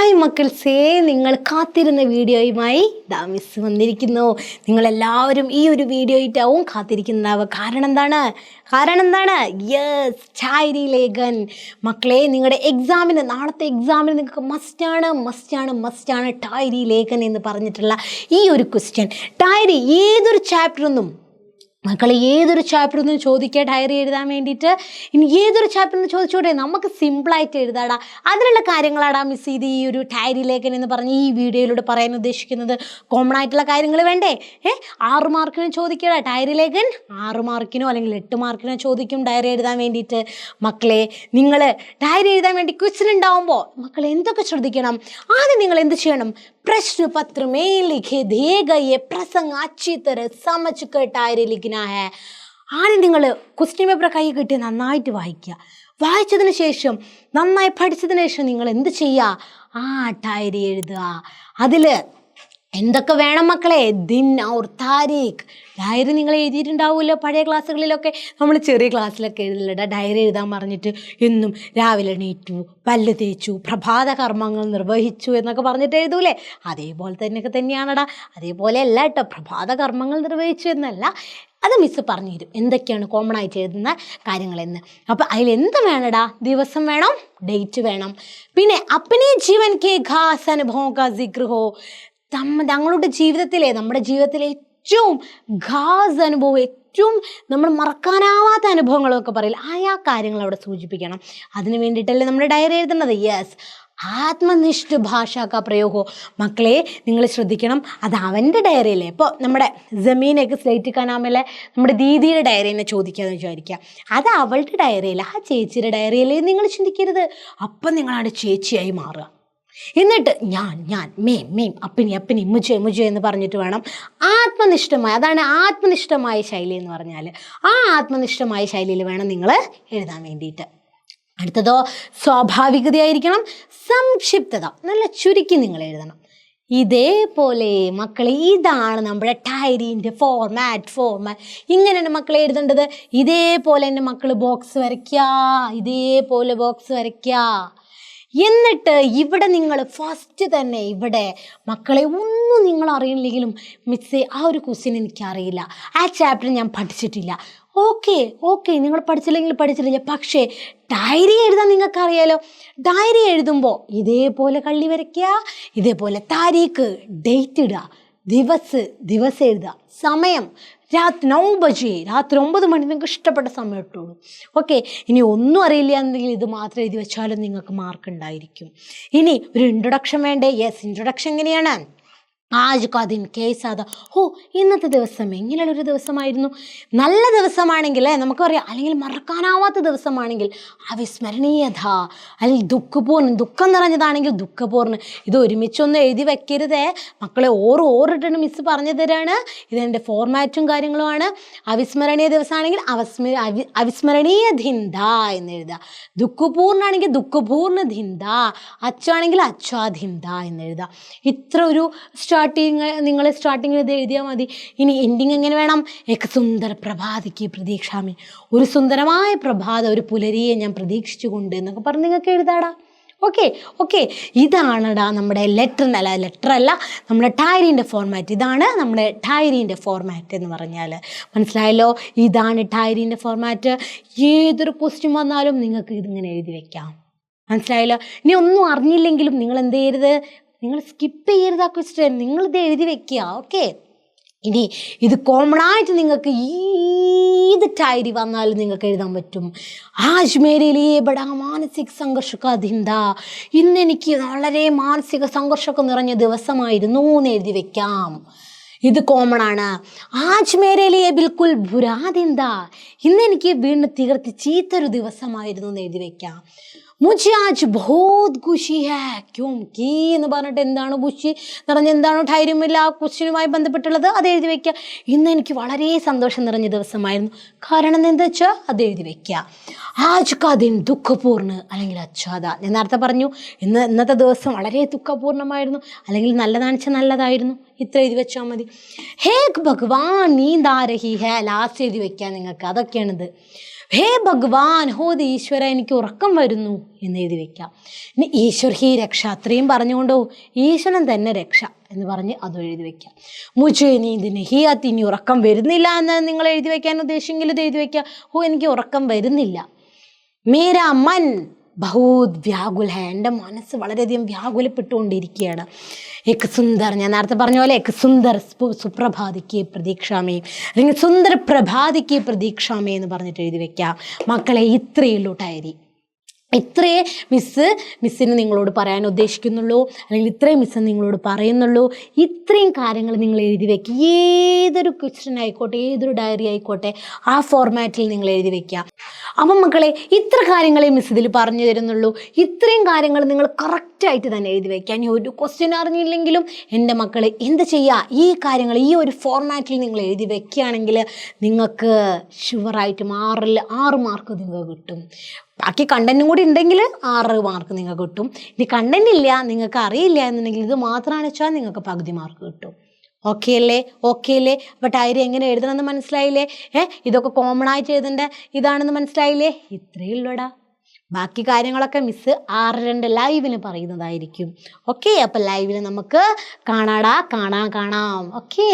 Hi മക്കൾസേ, നിങ്ങൾ കാത്തിരുന്ന വീഡിയോയുമായി മിസ് വന്നിരിക്കുന്നു. നിങ്ങളെല്ലാവരും ഈ ഒരു വീഡിയോയിട്ടാവും കാത്തിരിക്കുന്നതാവുക. കാരണം എന്താണ്? യെസ്, ഡയറി ലേഖൻ. മക്കളെ, നിങ്ങളുടെ നാളത്തെ എക്സാമിന് നിങ്ങൾക്ക് മസ്റ്റാണ് ഡയറി ലേഖൻ എന്ന് പറഞ്ഞിട്ടുള്ള ഈ ഒരു ക്വസ്റ്റ്യൻ. ഡയറി ഏതൊരു ചാപ്റ്ററൊന്നും മക്കളെ ഏതൊരു ചാപ്റ്റർ ഒന്നും ചോദിക്കുക ഡയറി എഴുതാൻ വേണ്ടിയിട്ട്. ഇനി ഏതൊരു ചാപ്റ്റർ ഒന്ന് ചോദിച്ചോട്ടെ, നമുക്ക് സിമ്പിളായിട്ട് എഴുതാടാ. അതിലുള്ള കാര്യങ്ങളാടാ മിസ് ഇത് ഈ ഒരു ഡയറി ലേഖൻ എന്ന് പറഞ്ഞ് ഈ വീഡിയോയിലൂടെ പറയാൻ ഉദ്ദേശിക്കുന്നത്. കോമൺ ആയിട്ടുള്ള കാര്യങ്ങൾ വേണ്ടേ? 6 മാർക്കിനും ചോദിക്കടാ ഡയറി ലേഖൻ. 6 മാർക്കിനോ അല്ലെങ്കിൽ 8 മാർക്കിനോ ചോദിക്കും ഡയറി എഴുതാൻ വേണ്ടിയിട്ട്. മക്കളെ, നിങ്ങൾ ഡയറി എഴുതാൻ വേണ്ടി ക്വസ്റ്റ്യൻ ഉണ്ടാവുമ്പോൾ മക്കൾ എന്തൊക്കെ ശ്രദ്ധിക്കണം? ആദ്യം നിങ്ങൾ എന്ത് ചെയ്യണം? प्रश्न पत्र में लिखे दिए गए प्रसंग अच्छी तरह समझ कर डायरी लिखना है. ആദ്യം നിങ്ങൾ ക്വസ്റ്റ്യൻ പേപ്പർ കൈ കിട്ടി നന്നായിട്ട് വായിച്ചതിന് ശേഷം നന്നായി പഠിച്ചതിന് ശേഷം നിങ്ങൾ എന്ത് ചെയ്യുക? ഡയറി എഴുതുക. അതിൽ എന്തൊക്കെ വേണം മക്കളെ? ദിൻ ഔർ താരീഖ്. ഡയറി നിങ്ങൾ എഴുതിയിട്ടുണ്ടാവുമല്ലോ പഴയ ക്ലാസ്സുകളിലൊക്കെ. നമ്മൾ ചെറിയ ക്ലാസ്സിലൊക്കെ എഴുതില്ലടാ ഡയറി എഴുതാൻ പറഞ്ഞിട്ട് എന്നും രാവിലെ എണീറ്റു, പല്ല് തേച്ചു, പ്രഭാത കർമ്മങ്ങൾ നിർവഹിച്ചു എന്നൊക്കെ പറഞ്ഞിട്ട് എഴുതൂലേ? അതേപോലെ തന്നെയാണടാ. അതേപോലെ അല്ല കേട്ടോ, പ്രഭാത കർമ്മങ്ങൾ നിർവഹിച്ചു എന്നല്ല, അത് മിസ് പറഞ്ഞു തരും എന്തൊക്കെയാണ് കോമൺ ആയിട്ട് എഴുതുന്ന കാര്യങ്ങളെന്ന്. അപ്പം അതിലെന്ത് വേണടാ? ദിവസം വേണം, ഡേറ്റ് വേണം. പിന്നെ അപ്പനെ ജീവൻ കെ ഖാസ് അനുഭവം കാ സിക്ർ ഹോ. നമ്മുടെ ജീവിതത്തിലെ ഏറ്റവും ഖാസ് അനുഭവം, ഏറ്റവും നമ്മൾ മറക്കാനാവാത്ത അനുഭവങ്ങളൊക്കെ പറയില്ല, ആ കാര്യങ്ങൾ അവിടെ സൂചിപ്പിക്കണം. അതിന് വേണ്ടിയിട്ടല്ലേ നമ്മൾ ഡയറി എഴുതുന്നത്. യെസ്, ആത്മനിഷ്ഠ ഭാഷാക്ക പ്രയോഗോ. മക്കളെ, നിങ്ങൾ ശ്രദ്ധിക്കണം, അത് അവൻ്റെ ഡയറിയല്ലേ. ഇപ്പോൾ നമ്മുടെ ജമീനൊക്കെ സ്ലേറ്റ് കനാമല്ലേ നമ്മുടെ ദീദിയുടെ ഡയറി തന്നെ ചോദിക്കാമെന്ന് വിചാരിക്കുക. അത് അവളുടെ ഡയറിയല്ല, ആ ചേച്ചിയുടെ ഡയറിയല്ലേ നിങ്ങൾ ചിന്തിക്കരുത്. അപ്പം നിങ്ങളാണ് ചേച്ചിയായി മാറുക. എന്നിട്ട് ഞാൻ മേം അപ്പിനി മുജെ എന്ന് പറഞ്ഞിട്ട് വേണം അതാണ് ആത്മനിഷ്ഠമായ ശൈലി എന്ന് പറഞ്ഞാൽ. ആ ആത്മനിഷ്ഠമായ ശൈലിയിൽ വേണം നിങ്ങൾ എഴുതാൻ വേണ്ടിയിട്ട്. അടുത്തതോ സ്വാഭാവികതയായിരിക്കണം, സംക്ഷിപ്തത, നല്ല ചുരുക്കി നിങ്ങൾ എഴുതണം. ഇതേപോലെ മക്കളെ, ഇതാണ് നമ്മുടെ ഡയറീൻ്റെ ഫോർമാറ്റ്. ഇങ്ങനെയാണ് മക്കളെ എഴുതേണ്ടത്. ഇതേപോലെ തന്നെ മക്കൾ ബോക്സ് വരയ്ക്കുക. എന്നിട്ട് ഇവിടെ നിങ്ങൾ ഫസ്റ്റ് തന്നെ മക്കളെ ഒന്നും നിങ്ങൾ അറിയില്ലെങ്കിലും മിസ്സേ ആ ഒരു ക്വസ്റ്റ്യൻ എനിക്കറിയില്ല, ആ ചാപ്റ്റർ ഞാൻ പഠിച്ചിട്ടില്ല. ഓക്കെ നിങ്ങൾ പഠിച്ചില്ല, പക്ഷേ ഡയറി എഴുതാൻ നിങ്ങൾക്കറിയാലോ. ഡയറി എഴുതുമ്പോൾ ഇതേപോലെ കള്ളി വരയ്ക്കുക, ഇതേപോലെ താരീഖ്, ഡേറ്റ് ഇടുക, ദിവസം എഴുതുക, സമയം രാത്രി 9 ബജെ, രാത്രി 9 മണി, നിങ്ങൾക്ക് ഇഷ്ടപ്പെട്ട സമയം ഇട്ടോളൂ. ഓക്കെ, ഇനി ഒന്നും അറിയില്ല എന്നെങ്കിൽ ഇത് മാത്രം എഴുതി വെച്ചാലും നിങ്ങൾക്ക് മാർക്ക് ഉണ്ടായിരിക്കും. ഇനി ഒരു ഇൻട്രൊഡക്ഷൻ വേണ്ടേ? യെസ്, ഇൻട്രൊഡക്ഷൻ എങ്ങനെയാണ്? ആജ് കാ ദിൻ കേസാദ. ഇന്നത്തെ ദിവസം എങ്ങനെയുള്ളൊരു ദിവസമായിരുന്നു? നല്ല ദിവസമാണെങ്കിൽ നമുക്ക് പറയാം, അല്ലെങ്കിൽ മറക്കാനാവാത്ത ദിവസമാണെങ്കിൽ അവിസ്മരണീയത, അല്ലെങ്കിൽ ദുഃഖം നിറഞ്ഞതാണെങ്കിൽ ദുഃഖപൂർണ്ണ. ഇത് ഒരുമിച്ചൊന്നും എഴുതി വെക്കരുതേ മക്കളെ, ഓറിട്ടാണ് മിസ് പറഞ്ഞു തരാണ്. ഇതെൻ്റെ ഫോർമാറ്റും കാര്യങ്ങളുമാണ്. അവിസ്മരണീയ ദിവസമാണെങ്കിൽ അവിസ്മരണീയ ധിന്ദ എന്ന് എഴുതുക. ദുഃഖപൂർണ്ണാണെങ്കിൽ ദുഃഖപൂർണ്ണ ധിന്ദ, അച്ചാണെങ്കിൽ അച്ഛാധിന്ദ എന്ന് എഴുതുക. ഇത്ര ഒരു നിങ്ങൾ സ്റ്റാർട്ടിങ്ങിൽ ഇത് എഴുതിയാൽ മതി. ഇനി എൻഡിങ് എങ്ങനെ വേണം? ഏക സുന്ദര പ്രഭാതിക്ക് പ്രതീക്ഷാമി. ഒരു സുന്ദരമായ പ്രഭാതം, ഒരു പുലരിയെ ഞാൻ പ്രതീക്ഷിച്ചുകൊണ്ട് എന്നൊക്കെ പറഞ്ഞ് നിങ്ങൾക്ക് എഴുതാടാ. ഓക്കെ, ഇതാണടാ നമ്മുടെ ലെറ്റർ അല്ല നമ്മുടെ ഡയറീൻ്റെ ഫോർമാറ്റ്. ഇതാണ് നമ്മുടെ ഡയറീൻ്റെ ഫോർമാറ്റ് എന്ന് പറഞ്ഞാൽ മനസ്സിലായല്ലോ. ഇതാണ് ഡയറീൻ്റെ ഫോർമാറ്റ്. ഏതൊരു ക്വസ്റ്റ്യൻ വന്നാലും നിങ്ങൾക്ക് ഇതിങ്ങനെ എഴുതി വെക്കാം. മനസ്സിലായല്ലോ. ഇനി ഒന്നും അറിഞ്ഞില്ലെങ്കിലും നിങ്ങൾ എന്ത് ചെയ്യരുത്, നിങ്ങൾ സ്കിപ്പ് ചെയ്യരുത് ആ ക്വസ്റ്റ്യൻ, നിങ്ങളിത് എഴുതി വെക്കുക. ഓക്കെ, ഇനി ഇത് കോമൺ ആയിട്ട് നിങ്ങൾക്ക് ഏത് ഡയറി വന്നാലും നിങ്ങൾക്ക് എഴുതാൻ പറ്റും. ആജ് മേരെ ലിയേ ബഡാ മാനസിക സംഘർഷക ധിന്ദ. ഇന്നെനിക്ക് വളരെ മാനസിക സംഘർഷമൊക്കെ നിറഞ്ഞ ദിവസമായിരുന്നു എന്ന് എഴുതി വെക്കാം. ഇത് കോമൺ ആണ്. ആജ് മേരെ ലിയേ ബിൽക്കുൽ ബുരാ ധിന്ദ. ഇന്നെനിക്ക് വീണ്ടും തീർത്തി ചീത്തൊരു ദിവസമായിരുന്നു എന്ന് എഴുതി വെക്കാം. മുझे आज बहुत खुशी है क्योंकि എന്ന് പറഞ്ഞിട്ട് എന്താണ് ഖുഷി നിറഞ്ഞ, എന്താണോ ധൈര്യമില്ല ആ ക്വസ്റ്റ്യനുമായി ബന്ധപ്പെട്ടുള്ളത് അത് എഴുതി വെക്കുക. ഇന്ന് എനിക്ക് വളരെ സന്തോഷം നിറഞ്ഞ ദിവസമായിരുന്നു, കാരണം എന്താ വെച്ചാൽ അത് എഴുതി വെക്കുക. ആജ് കാ ദിൻ ദുഃഖപൂർണ്ണ അല്ലെങ്കിൽ അച്ഛാദ. ഞാൻ നേരത്തെ പറഞ്ഞു ഇന്നത്തെ ദിവസം വളരെ ദുഃഖപൂർണ്ണമായിരുന്നു, അല്ലെങ്കിൽ നല്ലതായിരുന്നു. ഇത്ര എഴുതി വെച്ചാൽ മതി. ഹേ ഭഗവാൻ നീന്ത് ആ രഹി ഹേ, ലാസ്റ്റ് എഴുതി വെക്കുക നിങ്ങൾക്ക്. അതൊക്കെയാണിത്. ഹേ ഭഗവാൻ, ഹോ ഈശ്വര എനിക്ക് ഉറക്കം വരുന്നു എന്ന് എഴുതി വെക്കാം. ഇനി ഈശ്വർ ഹി രക്ഷ, അത്രയും പറഞ്ഞുകൊണ്ടോ ഈശ്വരൻ തന്നെ രക്ഷ എന്ന് പറഞ്ഞ് അതും എഴുതി വെക്കാം. മുജേ നീന്ത് നഹി ആത്തി, ഇനി ഉറക്കം വരുന്നില്ല എന്ന് നിങ്ങൾ എഴുതി വെക്കാൻ ഉദ്ദേശിച്ചെങ്കിൽ ഇത് എഴുതി വെക്കാം. ഹോ എനിക്ക് ഉറക്കം വരുന്നില്ല. മേരാ മൻ ബഹൂത് വ്യാകുൽ ഹൈ, എൻ്റെ മനസ്സ് വളരെയധികം വ്യാകുലപ്പെട്ടുകൊണ്ടിരിക്കുകയാണ്. എക് സുന്ദർ, ഞാൻ നേരത്തെ പറഞ്ഞ പോലെ എക് സുന്ദർ സുപ്രഭാതിക്ക് പ്രതീക്ഷാമേ, അല്ലെങ്കിൽ സുന്ദര പ്രഭാതിക്ക് പ്രതീക്ഷാമേ എന്ന് പറഞ്ഞിട്ട് എഴുതി വെക്കാം. മക്കളെ ഇത്രയുള്ളൂ ഡയറി. ഇത്രയേ മിസ്സിന് നിങ്ങളോട് പറയാൻ ഉദ്ദേശിക്കുന്നുള്ളൂ, അല്ലെങ്കിൽ ഇത്രയും മിസ്സ് നിങ്ങളോട് പറയുന്നുള്ളൂ. ഇത്രയും കാര്യങ്ങൾ നിങ്ങൾ എഴുതി വെക്കുക. ഏതൊരു ക്വസ്റ്റ്യൻ ആയിക്കോട്ടെ, ഏതൊരു ഡയറി ആയിക്കോട്ടെ, ആ ഫോർമാറ്റിൽ നിങ്ങൾ എഴുതി വെക്കുക. അപ്പം മക്കളെ ഇത്ര കാര്യങ്ങളെ മിസ് ഇതിൽ പറഞ്ഞു തരുന്നുള്ളൂ. ഇത്രയും കാര്യങ്ങൾ നിങ്ങൾ കറക്റ്റായിട്ട് തന്നെ എഴുതി വെക്കുക. ഇനി ഒരു ക്വസ്റ്റ്യൻ അറിഞ്ഞില്ലെങ്കിലും എൻ്റെ മക്കളെ എന്ത് ചെയ്യുക, ഈ കാര്യങ്ങൾ ഈ ഒരു ഫോർമാറ്റിൽ നിങ്ങൾ എഴുതി വെക്കുകയാണെങ്കിൽ നിങ്ങൾക്ക് ഷുവറായിട്ടും 6 മാർക്ക് നിങ്ങൾക്ക് കിട്ടും. ബാക്കി കണ്ടൻറ്റും കൂടി ഉണ്ടെങ്കിൽ 6 മാർക്ക് നിങ്ങൾക്ക് കിട്ടും. ഇനി കണ്ടൻറ് ഇല്ല, നിങ്ങൾക്ക് അറിയില്ല എന്നുണ്ടെങ്കിൽ ഇത് മാത്രമാണ് വെച്ചാൽ നിങ്ങൾക്ക് പകുതി മാർക്ക് കിട്ടും. ഓക്കെ അല്ലേ? അപ്പോൾ ഡയറി എങ്ങനെ എഴുതണമെന്ന് മനസ്സിലായില്ലേ? ഇതൊക്കെ കോമൺ ആയിട്ട് എഴുതേണ്ട ഇതാണെന്ന് മനസ്സിലായില്ലേ? ഇത്രയേ ഉള്ളൂടാ. ബാക്കി കാര്യങ്ങളൊക്കെ മിസ്സ് 6:02 ലൈവിന് പറയുന്നതായിരിക്കും. ഓക്കെ, അപ്പോൾ ലൈവിൽ നമുക്ക് കാണാം. ഓക്കെ.